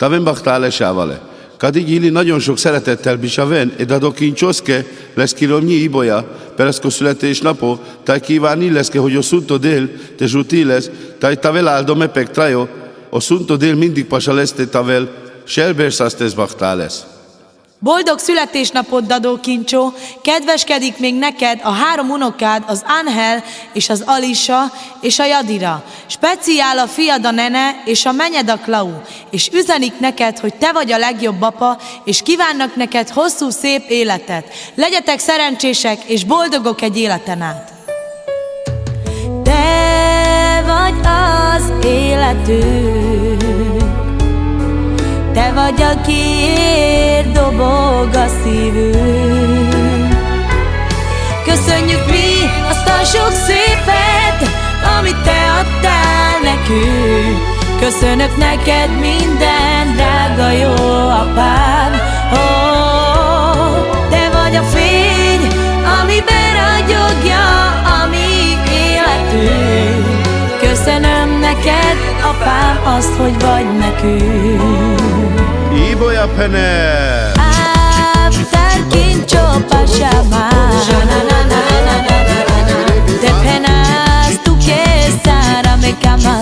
Taven bachtál sávale. Kadig ili nagyon sok szeretettel bisaven, edado kincsoszke, lesz kiromnyi ibolya, pereszko születésnapo, taj kívánni leszke, hogy oszunto dél, te zsuti lesz, taj tavel áldom epek trajo, oszunto dél mindig pasa lesz, te tavel, selberszasztesz bachtál lesz. Boldog születésnapod, Dadó Kincsó! Kedveskedik még neked a 3 unokád, az Ángel és az Alisa és a Jadira. Speciál a fiad a Nene és a menyed a Klau, és üzenik neked, hogy te vagy a legjobb apa, és kívánnak neked hosszú, szép életet. Legyetek szerencsések és boldogok egy életen át! Te vagy az életünk, te vagy, akiért dobog a szívünk. Köszönjük mi azt a sok szépet, amit te adtál nekünk. Köszönök neked minden, drága jó apám. Te vagy a fény, ami beragyogja a mi életünk. Köszönöm neked, apám, azt, hogy vagy nekünk. Ibolya pene! Áptál Kincsó pasamán, te penás tu que Sara me cama.